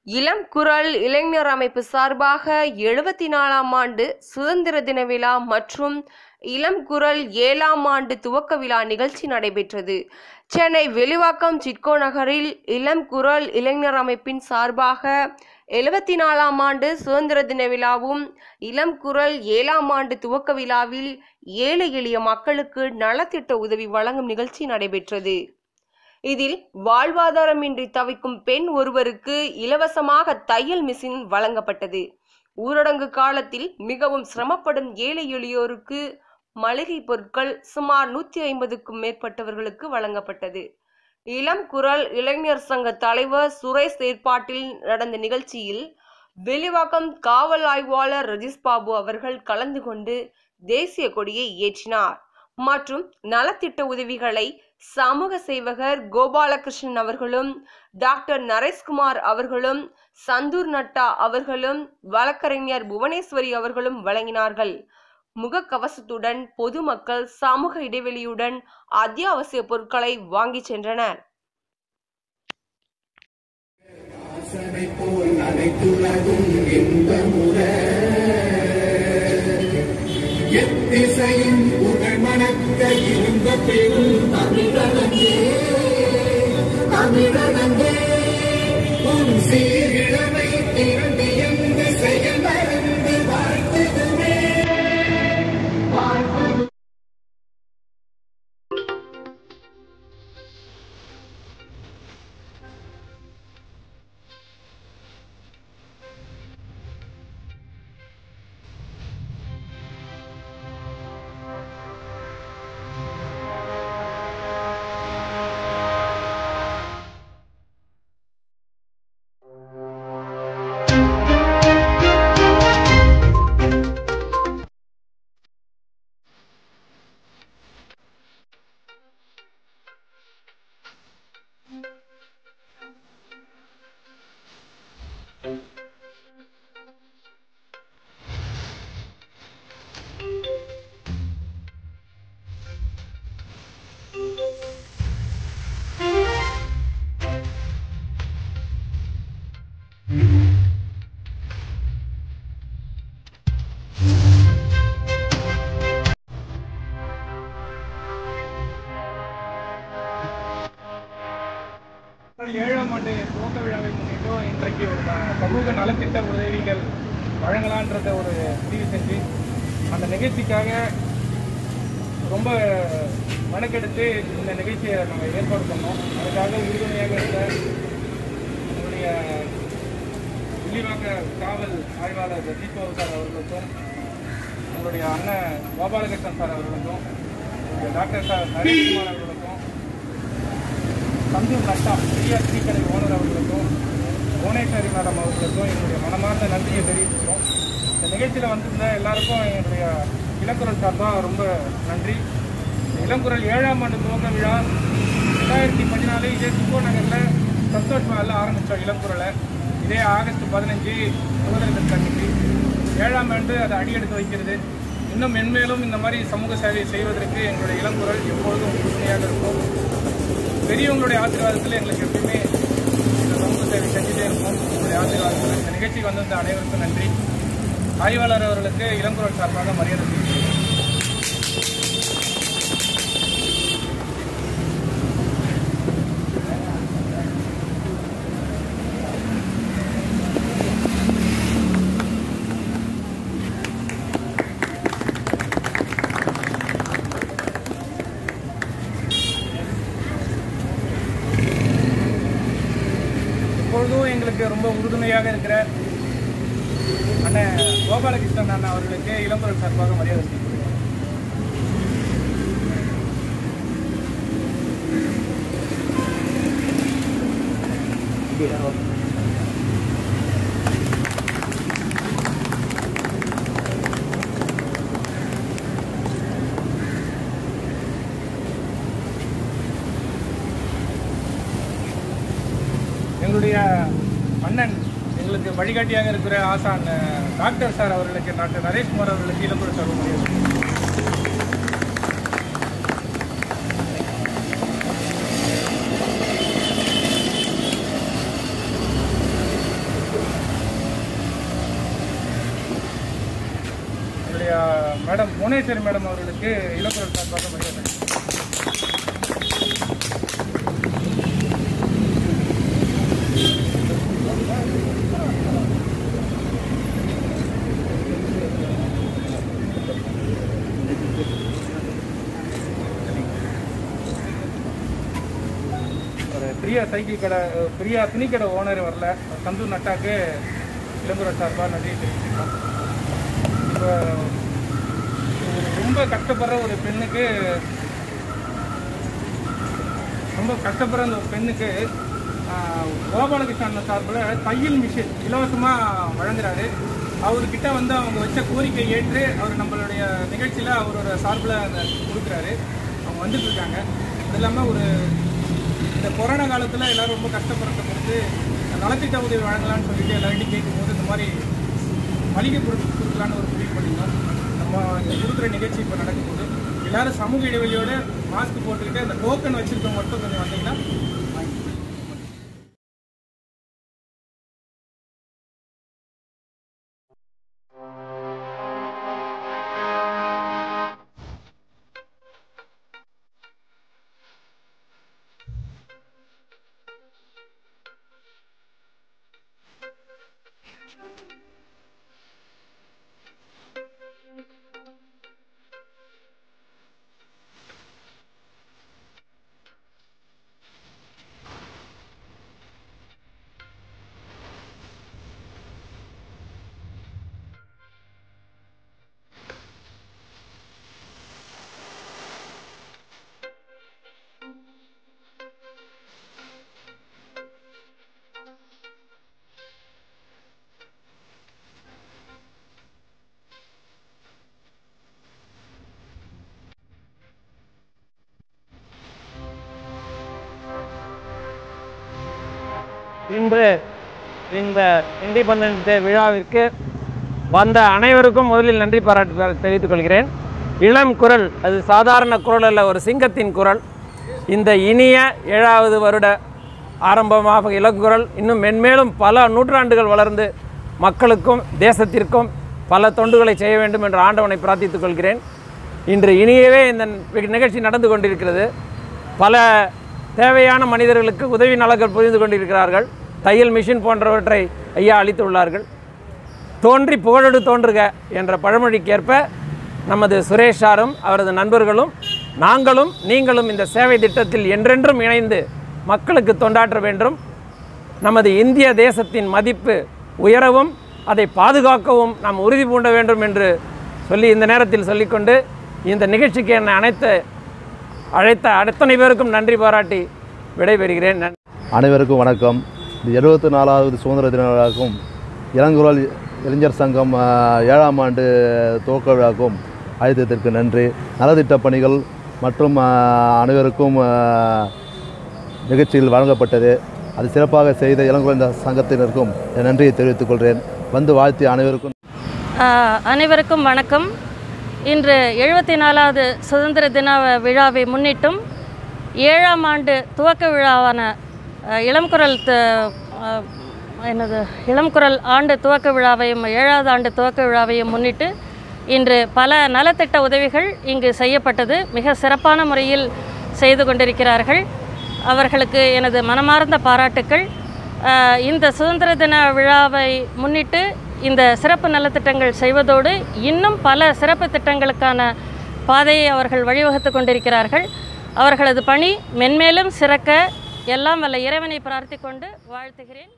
இளம் குரல் இளைஞர் அமைப்பு சார்பாக 74ஆம் ஆண்டு சுதந்திர தின விழா மற்றும் இளம் குரல் 7ஆம் ஆண்டு துவக்க விழா நிகழ்ச்சி நடைபெற்றது. சென்னை வெளிவாக்கம் சிட்கோ நகரில் இளம் குரல் இளைஞர் அமைப்பின் சார்பாக 74ஆம் ஆண்டு சுதந்திர தின விழாவும் இளம் குரல் 7ஆம் ஆண்டு துவக்க விழாவில் ஏழை எளிய மக்களுக்கு நலத்திட்ட உதவி வழங்கும் நிகழ்ச்சி நடைபெற்றது. இதில் வாழ்வாதாரமின்றி தவிக்கும் பெண் ஒருவருக்கு இலவசமாக தையல் மிஷின் வழங்கப்பட்டது. ஊரடங்கு காலத்தில் மிகவும் சிரமப்படும் ஏழை எளியோருக்கு மளிகை பொருட்கள் சுமார் 150க்கும் மேற்பட்டவர்களுக்கு வழங்கப்பட்டது. இளம் குரல் இளைஞர் சங்க தலைவர் சுரேஷ் ஏற்பாட்டில் நடந்த நிகழ்ச்சியில் வெளிவாக்கம் காவல் ஆய்வாளர் ரஜிஸ் பாபு அவர்கள் கலந்து கொண்டு தேசிய கொடியை ஏற்றினார். மற்றும் நலத்திட்ட உதவிகளை சமூக சேவகர் கோபாலகிருஷ்ணன் அவர்களும் டாக்டர் நரேஷ்குமார் அவர்களும் சந்தூர் நட்டா அவர்களும் வழக்கறிஞர் புவனேஸ்வரி அவர்களும் வழங்கினார்கள். முகக்கவசத்துடன் பொதுமக்கள் சமூக இடைவெளியுடன் அத்தியாவசிய பொருட்களை வாங்கி சென்றனர். எத்திசையும் புகழ் மணக்க இருந்த பெரும் தமிழனங்கே தமிழனங்கே உன் சீரிழமை திரண்டு எங்கு செயல் மறந்து வாழ்த்துதுமே வாழ்த்து. ஏழாம் ஆண்டு துவக்க விழாவை முன்னிட்டு இன்றைக்கு ஒரு சமூக நலத்திட்ட உதவிகள் வழங்கலான்றத ஒரு முடிவு செஞ்சு அந்த நிகழ்ச்சிக்காக ரொம்ப மெனக்கெடுத்து இந்த நிகழ்ச்சியை நாங்கள் ஏற்பாடு பண்ணோம். அதுக்காக உறுதுணையாக இருந்த நம்முடைய வெளிவாக்க காவல் ஆய்வாளர் ரஜிஸ் பாபு சார் அவர்களுக்கும் நம்மளுடைய அண்ணன் கோபாலகிருஷ்ணன் சார் அவர்களுக்கும் டாக்டர் சார் நரேஷ்குமார் அவர்களுக்கும் சந்தூர் நட்டா பெரிய டீக்கடை ஓனர் அவர்களுக்கும் புவனேஸ்வரி மேடம் அவர்களுக்கும் எங்களுடைய மனமார்ந்த நன்றியை தெரிவிக்கிறோம். இந்த நிகழ்ச்சியில் வந்திருந்த எல்லாருக்கும் எங்களுடைய இளங்குரல் சார்பாக ரொம்ப நன்றி. இளங்குரல் 7ஆம் ஆண்டு துவக்க விழா 2014 இதே சிட்கோ நகரில் சந்தோஷ் மஹாலில் ஆரம்பித்தோம். இளங்குரலை இதே ஆகஸ்ட் 15 சுதந்திர தினத்தன்னைக்கு 7ஆம் ஆண்டு அதை அடியெடுத்து வைக்கிறது. இன்னும் மென்மேலும் இந்த மாதிரி சமூக சேவை செய்வதற்கு எங்களுடைய இளங்குரல் எப்பொழுதும் உறுதுணையாக இருக்கும். பெரியவங்களுடைய ஆசீர்வாதத்தில் எங்களுக்கு எப்பயுமே இந்த சமூக சேவை செஞ்சுட்டே இருக்கும். உங்களுடைய ஆசீர்வாதத்தில் இந்த நிகழ்ச்சிக்கு வந்திருந்த அனைவருக்கும் நன்றி. ஆய்வாளர் அவர்களுக்கு இளங்குரல் சார்பாக மரியாதை தெரிவிக்கிறேன். எப்பொழுதும் எங்களுக்கு ரொம்ப உறுதுணையாக இருக்கிற அண்ணன் கோபாலகிருஷ்ணன் அண்ணா அவர்களுக்கு இளங்குரல் சார்பாக மரியாதை செய்கிறேன். எங்களுடைய அண்ணன் எங்களுக்கு வழிகாட்டியாக இருக்கிற ஆசான் டாக்டர் சார் அவர்களுக்கு டாக்டர் நரேஷ்குமார் அவர்களுக்கு இளங்குரல் சார்பாக மரியாதை. எங்களுடைய மேடம் புவனேஸ்வரி மேடம் அவர்களுக்கு இளக்குரல் சார்பாக வருகிறேன். பிரியா சைக்கிள் கடை பிரியா துணிக்கடை ஓனர் வரல, சந்தூர் நட்டாக்கு இளங்குரல் சார்பாக நன்றி தெரிவிச்சிருக்கோம். இப்போ ரொம்ப கஷ்டப்படுற ஒரு பெண்ணுக்கு அந்த ஒரு பெண்ணுக்கு கோபாலகிருஷ்ணன் சார்பில் தையல் மிஷின் இலவசமாக வழங்குறாரு. அவர்கிட்ட வந்து அவங்க வச்ச கோரிக்கை ஏற்று அவர் நம்மளுடைய நிகழ்ச்சியில் அவரோட சார்பில் அந்த கொடுக்குறாரு. அவங்க வந்துட்டு இருக்காங்க. அது இல்லாமல் இந்த கொரோனா காலத்தில் எல்லோரும் ரொம்ப கஷ்டப்படுறத பொறுத்து நலத்திட்ட உதவி வழங்கலான்னு சொல்லிட்டு எல்லார்கிட்டையும் கேட்கும்போது இந்த மாதிரி மளிகை பொருட்கள் கொடுக்கலான்னு ஒரு முடிவு பண்ணிட்டோம். நம்ம கொடுக்குற நிகழ்ச்சி இப்போ நடக்கும்போது எல்லோரும் சமூக இடைவெளியோடு மாஸ்க் போட்டுக்கிட்டு அந்த டோக்கன் வச்சுருக்க மட்டும் கொஞ்சம் வந்தீங்கன்னா இன்று இந்த இண்டிபெண்டன்ஸ் டே விழாவிற்கு வந்த அனைவருக்கும் முதலில் நன்றி பாராட்டு தெரிவித்துக் கொள்கிறேன். இளம் குரல், அது சாதாரண குரல் அல்ல, ஒரு சிங்கத்தின் குரல். இந்த இனிய 7வது வருட ஆரம்பமாக இளங்குரல் இன்னும் மென்மேலும் பல நூற்றாண்டுகள் வளர்ந்து மக்களுக்கும் தேசத்திற்கும் பல தொண்டுகளை செய்ய வேண்டும் என்று ஆண்டவனை பிரார்த்தித்துக் கொள்கிறேன். இன்று இனியவே இந்த நிகழ்ச்சி நடந்து கொண்டிருக்கிறது. பல தேவையான மனிதர்களுக்கு உதவி நலங்கள் புரிந்து கொண்டிருக்கிறார்கள். தையல் மிஷின் போன்றவற்றை ஐயா அளித்துள்ளார்கள். தோன்றி புகழோடு தோன்றுக என்ற பழமொழிக்கேற்ப நமது சுரேஷ் சாரும் அவரது நண்பர்களும் நாங்களும் நீங்களும் இந்த சேவை திட்டத்தில் என்றென்றும் இணைந்து மக்களுக்கு தொண்டாற்ற வேண்டும். நமது இந்திய தேசத்தின் மதிப்பு உயரவும் அதை பாதுகாக்கவும் நாம் உறுதி பூண்ட வேண்டும் என்று சொல்லி இந்த நேரத்தில் சொல்லிக்கொண்டு இந்த நிகழ்ச்சிக்கு என்னை அழைத்த அத்தனை பேருக்கும் நன்றி பாராட்டி விடைபெறுகிறேன். அனைவருக்கும் வணக்கம். இந்த 74வது சுதந்திர தின விழாவுக்கும் இளங்குரல் இளைஞர் சங்கம் 7ஆம் ஆண்டு துவக்க விழாவுக்கும் அழைத்ததற்கு நன்றி. நலத்திட்ட பணிகள் மற்றும் அனைவருக்கும் நிகழ்ச்சியில் வழங்கப்பட்டது. அது சிறப்பாக செய்த இளங்குரல் சங்கத்தினருக்கும் என் நன்றியை தெரிவித்துக் கொள்கிறேன். வந்து வாழ்த்தி அனைவருக்கும் வணக்கம். இன்று 74வது சுதந்திர தின விழாவை முன்னிட்டும் 7ஆம் ஆண்டு துவக்க விழாவான இளம்குரல் ஆண்டு துவக்க விழாவையும் 7வது ஆண்டு துவக்க விழாவையும் முன்னிட்டு இன்று பல நலத்திட்ட உதவிகள் இங்கு செய்யப்பட்டது. மிக சிறப்பான முறையில் செய்து கொண்டிருக்கிறார்கள். அவர்களுக்கு எனது மனமார்ந்த பாராட்டுக்கள். இந்த சுதந்திர தின விழாவை முன்னிட்டு இந்த சிறப்பு நலத்திட்டங்கள் செய்வதோடு இன்னும் பல சிறப்பு திட்டங்களுக்கான பாதையை அவர்கள் வழிவகுத்து கொண்டிருக்கிறார்கள். அவர்களது பணி மென்மேலும் சிறக்க எல்லாம் வல்ல இறைவனை பிரார்த்திக் கொண்டு வாழ்த்துகிறேன்.